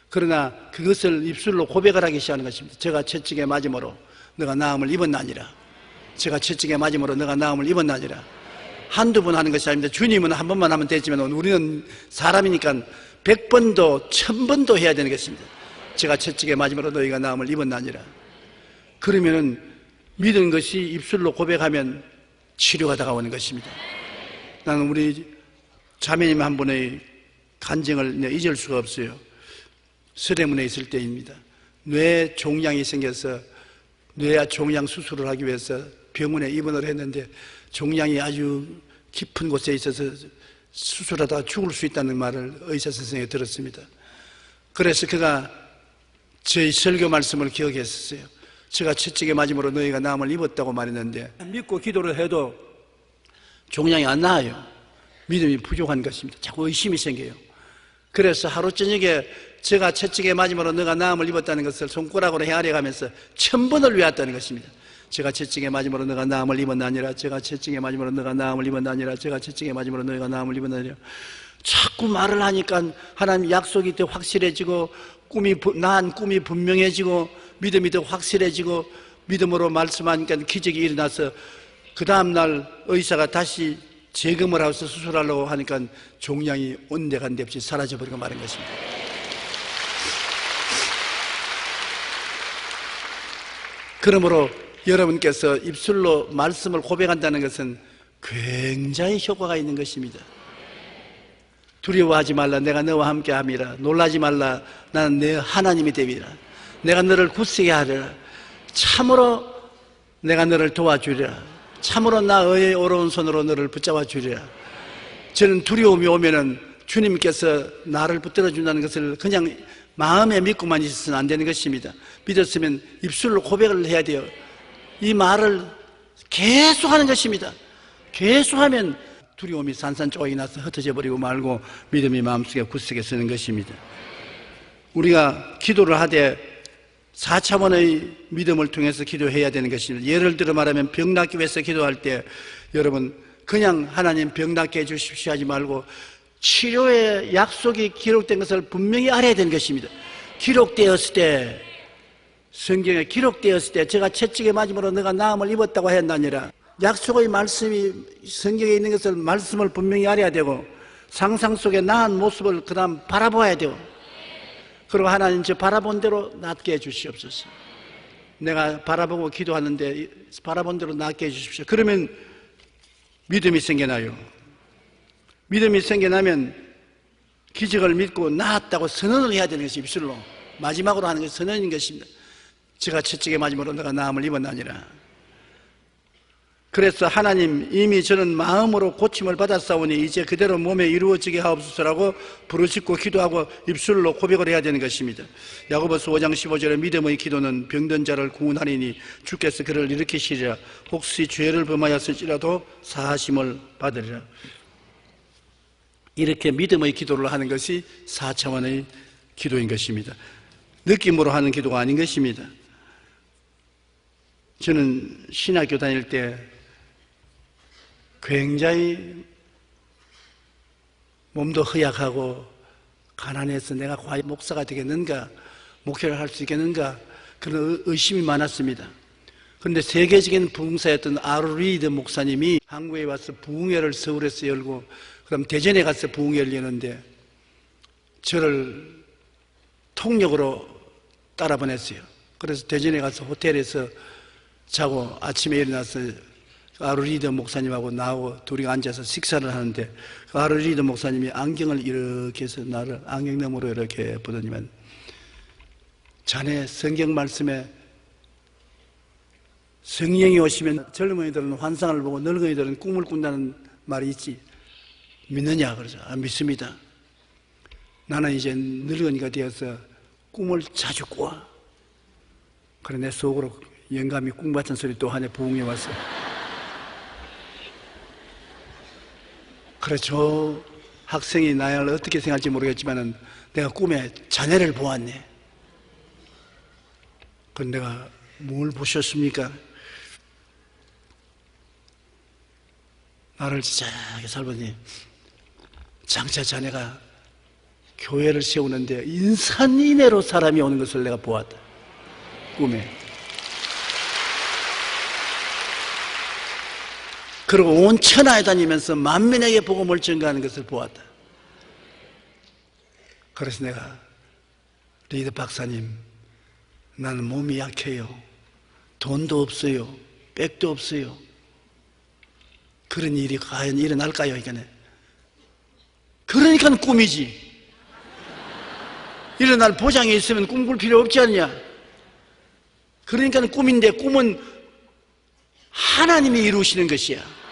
Speaker 2: 그러나 그것을 입술로 고백을 하기 시작하는 것입니다. 제가 채찍에 맞음으로 내가 나음을 입었나니라. 제가 채찍에 맞음으로 내가 나음을 입었나니라. 한두 번 하는 것이 아닙니다. 주님은 한 번만 하면 되지만 우리는 사람이니까 100번도 1000번도 해야 되는 것입니다. 제가 채찍에 맞음으로 너희가 나음을 입었나니라. 그러면은 믿은 것이 입술로 고백하면 치료가 다가오는 것입니다. 나는 우리 자매님 한 분의 간증을 잊을 수가 없어요. 서대문에 있을 때입니다. 뇌 종양이 생겨서 뇌 종양 수술을 하기 위해서 병원에 입원을 했는데 종양이 아주 깊은 곳에 있어서 수술하다가 죽을 수 있다는 말을 의사 선생님이 들었습니다. 그래서 그가 저희 설교 말씀을 기억했었어요. 제가 채찍에 맞음으로 너희가 나음을 입었다고 말했는데 믿고 기도를 해도 종양이 안 나아요. 믿음이 부족한 것입니다. 자꾸 의심이 생겨요. 그래서 하루 저녁에 제가 채찍에 맞음으로 너가 나음을 입었다는 것을 손가락으로 헤아려 가면서 1000번을 외웠다는 것입니다. 제가 채찍에 맞음으로 너가 나음을 입었나니라. 제가 채찍에 맞음으로 너가 나음을 입었나니라. 제가 채찍에 맞음으로 너가 나음을 입었나니라. 자꾸 말을 하니까 하나님 약속이 더 확실해지고 나한 꿈이 분명해지고 믿음이 더 확실해지고 믿음으로 말씀하니까 기적이 일어나서 그 다음날 의사가 다시 재검을 하고서 수술하려고 하니까 종양이 온데간데 없이 사라져버리고 마는 것입니다. 그러므로 여러분께서 입술로 말씀을 고백한다는 것은 굉장히 효과가 있는 것입니다. 두려워하지 말라. 내가 너와 함께 함이라. 놀라지 말라. 나는 내 하나님이 됨이라. 내가 너를 굳세게 하리라. 참으로 내가 너를 도와주리라. 참으로 나의 어려운 손으로 너를 붙잡아 주리라. 저는 두려움이 오면은 주님께서 나를 붙들어 준다는 것을 그냥 마음에 믿고만 있어서는 안 되는 것입니다. 믿었으면 입술로 고백을 해야 돼요. 이 말을 계속 하는 것입니다. 계속 하면 두려움이 산산조각이 나서 흩어져 버리고 말고 믿음이 마음속에 굳세게 서는 것입니다. 우리가 기도를 하되 4차원의 믿음을 통해서 기도해야 되는 것입니다. 예를 들어 말하면 병 낫기 위해서 기도할 때 여러분 그냥 하나님 병 낫게 해주십시오 하지 말고 치료의 약속이 기록된 것을 분명히 알아야 되는 것입니다. 기록되었을 때 성경에 기록되었을 때 제가 채찍에 맞음으로 너가 나음을 입었다고 했나니라. 약속의 말씀이 성경에 있는 것을 말씀을 분명히 알아야 되고 상상 속에 나은 모습을 그 다음 바라봐야 되고 그리고 하나님 저 바라본 대로 낫게 해주시옵소서. 내가 바라보고 기도하는데 바라본 대로 낫게 해주십시오. 그러면 믿음이 생겨나요. 믿음이 생겨나면 기적을 믿고 나았다고 선언을 해야 되는 것이 입술로. 마지막으로 하는 것이 선언인 것입니다. 제가 채찍에 맞음으로 내가 나음을 입었나니라. 그래서 하나님, 이미 저는 마음으로 고침을 받았사오니 이제 그대로 몸에 이루어지게 하옵소서라고 부르짖고 기도하고 입술로 고백을 해야 되는 것입니다. 야고보서 5장 15절에 믿음의 기도는 병든 자를 구원하리니 주께서 그를 일으키시리라. 혹시 죄를 범하였을지라도 사하심을 받으리라. 이렇게 믿음의 기도를 하는 것이 4차원의 기도인 것입니다. 느낌으로 하는 기도가 아닌 것입니다. 저는 신학교 다닐 때 굉장히 몸도 허약하고 가난해서 내가 과연 목사가 되겠는가, 목회를 할 수 있겠는가, 그런 의심이 많았습니다. 그런데 세계적인 부흥사였던 R. 리드 목사님이 한국에 와서 부흥회를 서울에서 열고 그다음 대전에 가서 부흥회를 여는데 저를 통역으로 따라 보냈어요. 그래서 대전에 가서 호텔에서 자고 아침에 일어나서 R. 리드 목사님하고 나하고 둘이 앉아서 식사를 하는데 R. 리드 목사님이 안경을 이렇게 해서 나를 안경 너머로 이렇게 보더니만, 자네 성경 말씀에 성령이 오시면 젊은이들은 환상을 보고 늙은이들은 꿈을 꾼다는 말이 있지, 믿느냐? 그러죠. 아, 믿습니다. 나는 이제 늙은이가 되어서 꿈을 자주 꿔. 그래 내 속으로 영감이 꿈 같은 소리 또 하네. 부흥에 와서. 그래 저 학생이 나를 어떻게 생각할지 모르겠지만 내가 꿈에 자네를 보았네. 그럼 내가 뭘 보셨습니까? 나를 자세하게 살보니 장차 자네가 교회를 세우는데 인산인해로 사람이 오는 것을 내가 보았다. 꿈에. 그리고 온 천하에 다니면서 만민에게 복음을 전가하는 것을 보았다. 그래서 내가, 리드 박사님, 나는 몸이 약해요. 돈도 없어요. 백도 없어요. 그런 일이 과연 일어날까요? 이거는. 그러니까 꿈이지. 일어날 보장이 있으면 꿈꿀 필요 없지 않냐? 그러니까 꿈인데, 꿈은 하나님이 이루시는 것이야.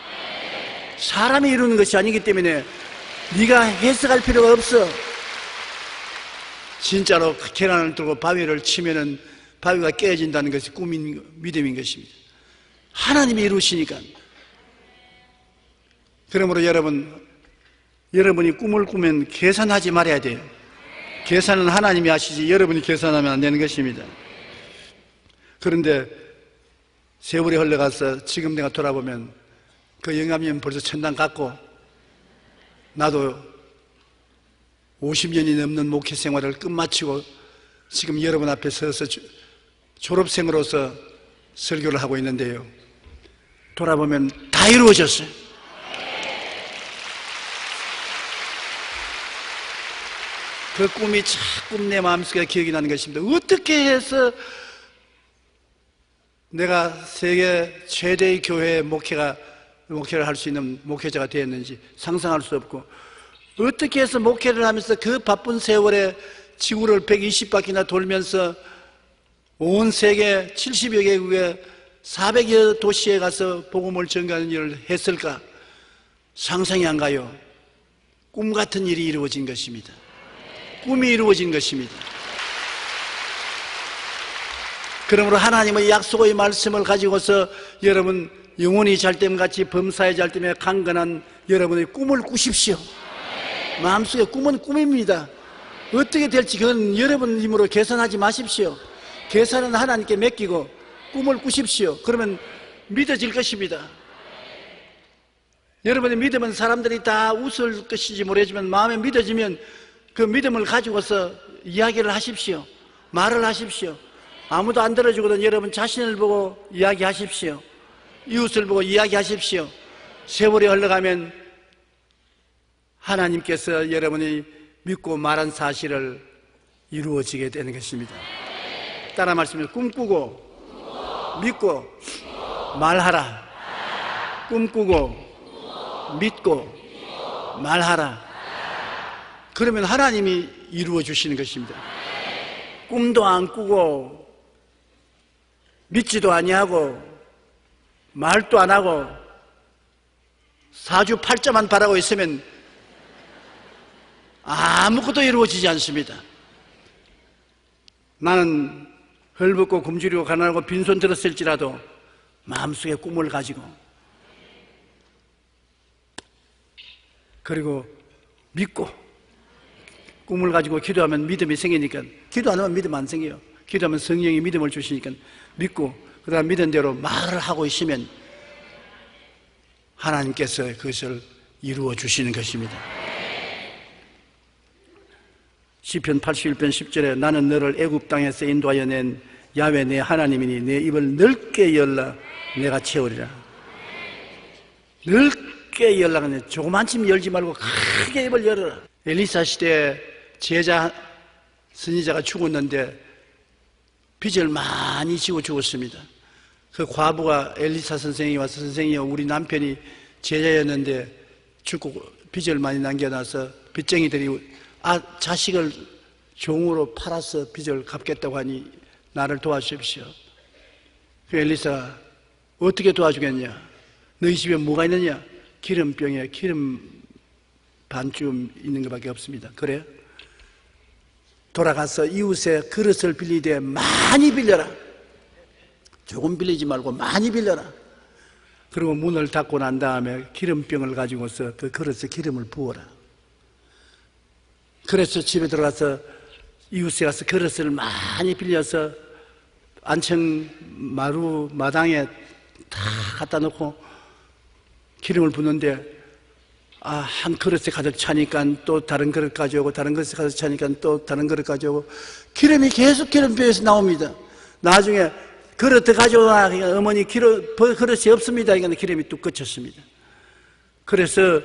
Speaker 2: 사람이 이루는 것이 아니기 때문에 네가 해석할 필요가 없어. 진짜로 계란을 들고 바위를 치면은 바위가 깨진다는 것이 꿈인, 믿음인 것입니다. 하나님이 이루시니까. 그러므로 여러분이 꿈을 꾸면 계산하지 말아야 돼요. 계산은 하나님이 하시지 여러분이 계산하면 안 되는 것입니다. 그런데 세월이 흘러가서 지금 내가 돌아보면 그 영감님은 벌써 천당 갔고, 나도 50년이 넘는 목회 생활을 끝마치고 지금 여러분 앞에 서서 졸업생으로서 설교를 하고 있는데요. 돌아보면 다 이루어졌어요. 그 꿈이 자꾸 내 마음속에 기억이 나는 것입니다. 어떻게 해서 내가 세계 최대의 교회의 목회를 할 수 있는 목회자가 되었는지 상상할 수 없고, 어떻게 해서 목회를 하면서 그 바쁜 세월에 지구를 120바퀴나 돌면서 온 세계 70여 개국에 400여 도시에 가서 복음을 전가하는 일을 했을까? 상상이 안 가요. 꿈 같은 일이 이루어진 것입니다. 꿈이 이루어진 것입니다. 그러므로 하나님의 약속의 말씀을 가지고서 여러분 영혼이 잘됨같이 범사에 잘됨에 강건한 여러분의 꿈을 꾸십시오. 마음속에 꿈은 꿈입니다. 어떻게 될지 그건 여러분 힘으로 계산하지 마십시오. 계산은 하나님께 맡기고 꿈을 꾸십시오. 그러면 믿어질 것입니다. 여러분의 믿음은 사람들이 다 웃을 것인지 모르지만 마음에 믿어지면 그 믿음을 가지고서 이야기를 하십시오. 말을 하십시오. 아무도 안 들어주거든 여러분 자신을 보고 이야기하십시오. 이웃을 보고 이야기하십시오. 세월이 흘러가면 하나님께서 여러분이 믿고 말한 사실을 이루어지게 되는 것입니다. 따라 말씀을 꿈꾸고 믿고 말하라. 꿈꾸고 믿고 말하라. 그러면 하나님이 이루어 주시는 것입니다. 꿈도 안 꾸고 믿지도 아니하고 말도 안 하고 사주팔자만 바라고 있으면 아무것도 이루어지지 않습니다. 나는 헐벗고 굶주리고 가난하고 빈손 들었을지라도 마음속에 꿈을 가지고 그리고 믿고 꿈을 가지고 기도하면 믿음이 생기니까, 기도 안 하면 믿음 안 생겨요. 기도하면 성령이 믿음을 주시니까 믿고 그 다음 믿은 대로 말을 하고 있으면 하나님께서 그것을 이루어 주시는 것입니다. 시편 81편 10절에 나는 너를 애굽 땅에서 인도하여 낸 야훼 내 하나님이니 내 입을 넓게 열라 내가 채우리라. 넓게 열라. 조그만침 열지 말고 크게 입을 열어라. 엘리사 시대에 제자 선지자가 죽었는데 빚을 많이 지고 죽었습니다. 그 과부가 엘리사 선생이 와서 선생이요, 우리 남편이 제자였는데 죽고 빚을 많이 남겨놔서 빚쟁이들이 자식을 종으로 팔아서 빚을 갚겠다고 하니 나를 도와주십시오. 그 엘리사가 어떻게 도와주겠냐? 너희 집에 뭐가 있느냐? 기름병에 기름 반쯤 있는 것밖에 없습니다. 그래? 돌아가서 이웃의 그릇을 빌리되 많이 빌려라. 조금 빌리지 말고 많이 빌려라. 그리고 문을 닫고 난 다음에 기름병을 가지고서 그 그릇에 기름을 부어라. 그래서 집에 들어가서 이웃에 가서 그릇을 많이 빌려서 안청 마루 마당에 다 갖다 놓고 기름을 붓는데 한 그릇에 가득 차니까 또 다른 그릇 가져오고 다른 그릇에 가득 차니까 또 다른 그릇 가져오고 기름이 계속 기름병에서 나옵니다. 나중에 그릇 더 가져와. 어머니 그릇이 없습니다. 이건 기름이 뚝 그쳤습니다. 그래서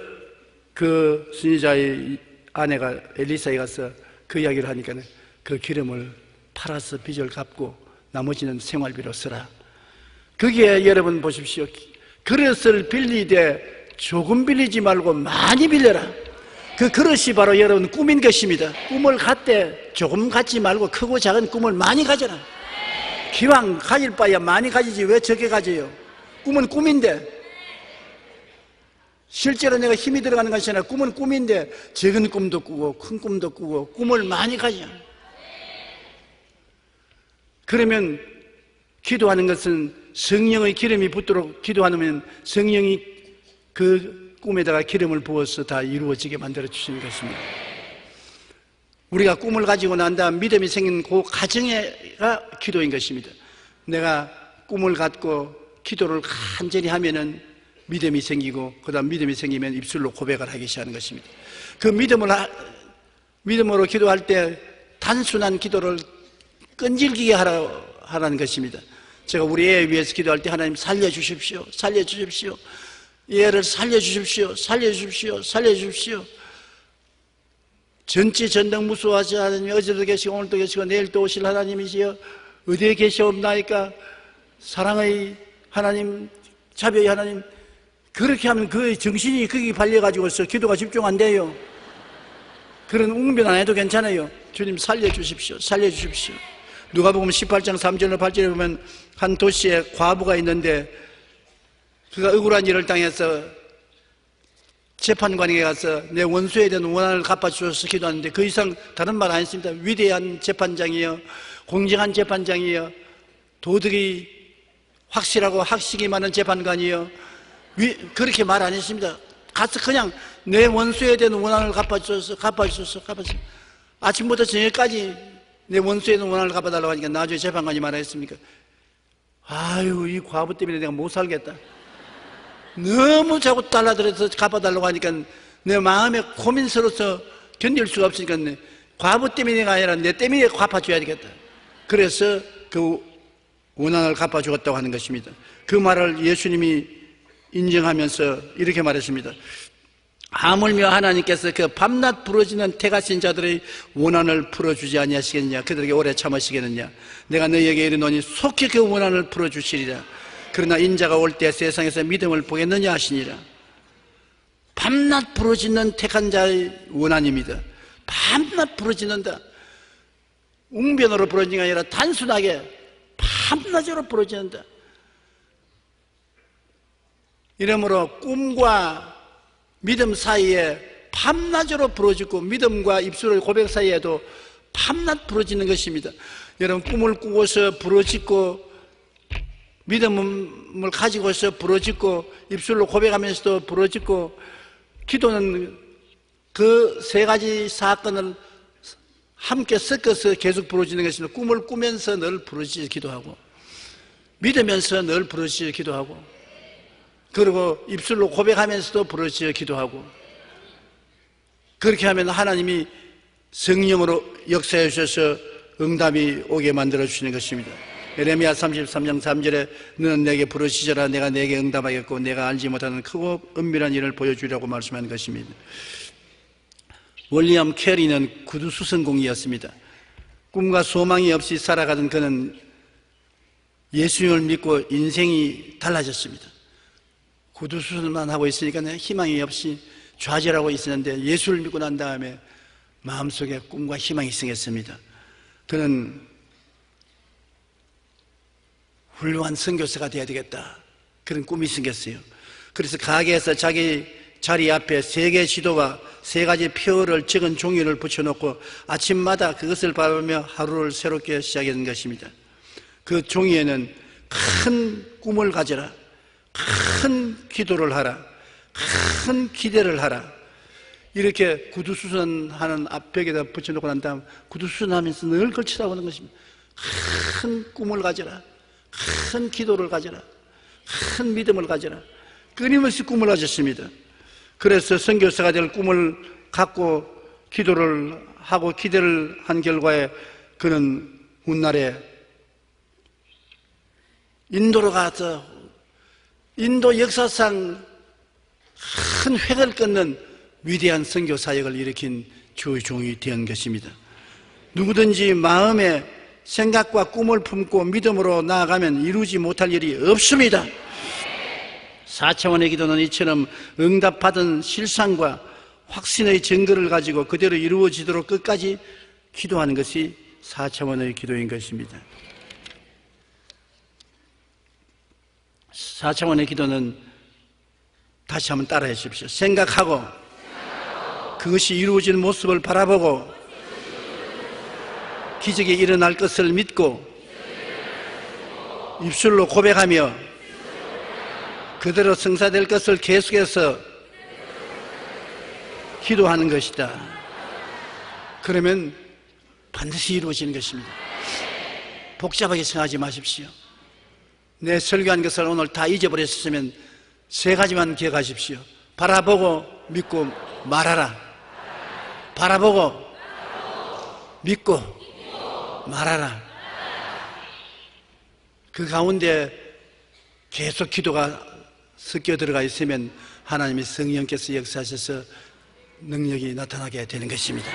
Speaker 2: 그 선지자의 아내가 엘리사에 가서 그 이야기를 하니까 그 기름을 팔아서 빚을 갚고 나머지는 생활비로 쓰라. 거기에 여러분 보십시오. 그릇을 빌리되 조금 빌리지 말고 많이 빌려라. 그 그릇이 바로 여러분 꿈인 것입니다. 꿈을 갖되 조금 갖지 말고 크고 작은 꿈을 많이 가져라. 기왕 가질 바야 많이 가지지 왜 적게 가져요? 꿈은 꿈인데, 실제로 내가 힘이 들어가는 것이 아니라 꿈은 꿈인데 작은 꿈도 꾸고 큰 꿈도 꾸고 꿈을 많이 가져. 그러면 기도하는 것은 성령의 기름이 붙도록 기도하면 성령이 그 꿈에다가 기름을 부어서 다 이루어지게 만들어 주시는 것입니다. 우리가 꿈을 가지고 난 다음 믿음이 생긴 그 과정가 기도인 것입니다. 내가 꿈을 갖고 기도를 간절히 하면은 믿음이 생기고 그 다음 믿음이 생기면 입술로 고백을 하기 시작하는 것입니다. 그 믿음으로 기도할 때 단순한 기도를 끈질기게 하라는 것입니다. 제가 우리 애 위해서 기도할 때 하나님 살려주십시오. 살려주십시오. 얘를 살려주십시오. 살려주십시오. 살려주십시오. 전지 전능 무수하지 하나님, 어제도 계시고 오늘도 계시고 내일도 오실 하나님이시여 어디에 계시옵나이까? 사랑의 하나님, 자비의 하나님. 그렇게 하면 그 정신이 거기 발려가지고서 기도가 집중 안 돼요. 그런 웅변 안 해도 괜찮아요. 주님 살려주십시오. 살려주십시오. 누가복음 18장 3절로 8절에 보면 한 도시에 과부가 있는데 그가 억울한 일을 당해서 재판관에게 가서 내 원수에 대한 원한을 갚아주셔서 기도하는데 그 이상 다른 말 안 했습니다. 위대한 재판장이여, 공정한 재판장이여, 도덕이 확실하고 학식이 많은 재판관이여, 그렇게 말 안 했습니다. 가서 그냥 내 원수에 대한 원한을 갚아주셔서 아침부터 저녁까지 내 원수에 대한 원한을 갚아달라고 하니까 나중에 재판관이 말했습니까? 아유, 이 과부 때문에 내가 못 살겠다. 너무 자꾸 달라들어서 갚아달라고 하니까 내 마음에 고민스러워서 견딜 수가 없으니까 과부 때문에가 아니라 내 때문에 갚아줘야 되겠다. 그래서 그 원한을 갚아주었다고 하는 것입니다. 그 말을 예수님이 인정하면서 이렇게 말했습니다. 하물며 하나님께서 그 밤낮 부러지는 태가신 자들의 원한을 풀어주지 아니하시겠느냐? 그들에게 오래 참으시겠느냐? 내가 너희에게 이르노니 속히 그 원한을 풀어주시리라. 그러나 인자가 올 때 세상에서 믿음을 보겠느냐 하시니라. 밤낮 부러지는 택한 자의 원한입니다. 밤낮 부러지는다. 웅변으로 부러지는 게 아니라 단순하게 밤낮으로 부러지는다. 이러므로 꿈과 믿음 사이에 밤낮으로 부러지고 믿음과 입술의 고백 사이에도 밤낮 부러지는 것입니다. 여러분, 꿈을 꾸고서 부러지고 믿음을 가지고서 부러지고 입술로 고백하면서도 부러지고, 기도는 그 세 가지 사건을 함께 섞어서 계속 부러지는 것입니다. 꿈을 꾸면서 늘 부러지게 기도하고, 믿으면서 늘 부러지게 기도하고, 그리고 입술로 고백하면서도 부러지게 기도하고, 그렇게 하면 하나님이 성령으로 역사해 주셔서 응답이 오게 만들어 주시는 것입니다. 예레미야 33장 3절에 너는 내게 부르시더라 내가 내게 응답하겠고 내가 알지 못하는 크고 은밀한 일을 보여주려고 말씀하는 것입니다. 윌리엄 캐리는 구두수선공이었습니다. 꿈과 소망이 없이 살아가던 그는 예수님을 믿고 인생이 달라졌습니다. 구두수선만 하고 있으니까 희망이 없이 좌절하고 있었는데 예수를 믿고 난 다음에 마음속에 꿈과 희망이 생겼습니다. 그는 훌륭한 선교사가 되어야 되겠다, 그런 꿈이 생겼어요. 그래서 가게에서 자기 자리 앞에 3개의 지도와 3가지 표를 적은 종이를 붙여놓고 아침마다 그것을 바라보며 하루를 새롭게 시작하는 것입니다. 그 종이에는 큰 꿈을 가져라, 큰 기도를 하라, 큰 기대를 하라, 이렇게 구두수선하는 앞벽에다 붙여놓고 난 다음 구두수선하면서 늘 걸쳐다보는 것입니다. 큰 꿈을 가져라, 큰 기도를 가져라, 큰 믿음을 가져라. 끊임없이 꿈을 가졌습니다. 그래서 선교사가 될 꿈을 갖고 기도를 하고 기대를 한 결과에 그는 훗날에 인도로 가서 인도 역사상 큰 획을 끊는 위대한 선교 사역을 일으킨 주의 종이 된 것입니다. 누구든지 마음에 생각과 꿈을 품고 믿음으로 나아가면 이루지 못할 일이 없습니다. 4차원의 기도는 이처럼 응답받은 실상과 확신의 증거를 가지고 그대로 이루어지도록 끝까지 기도하는 것이 4차원의 기도인 것입니다. 4차원의 기도는 다시 한번 따라해 주십시오. 생각하고 그것이 이루어지는 모습을 바라보고 기적이 일어날 것을 믿고 입술로 고백하며 그대로 성사될 것을 계속해서 기도하는 것이다. 그러면 반드시 이루어지는 것입니다. 복잡하게 생각하지 마십시오. 내 설교한 것을 오늘 다 잊어버렸으면 3가지만 기억하십시오. 바라보고 믿고 말하라. 바라보고 믿고 말하라. 그 가운데 계속 기도가 섞여 들어가 있으면 하나님의 성령께서 역사하셔서 능력이 나타나게 되는 것입니다.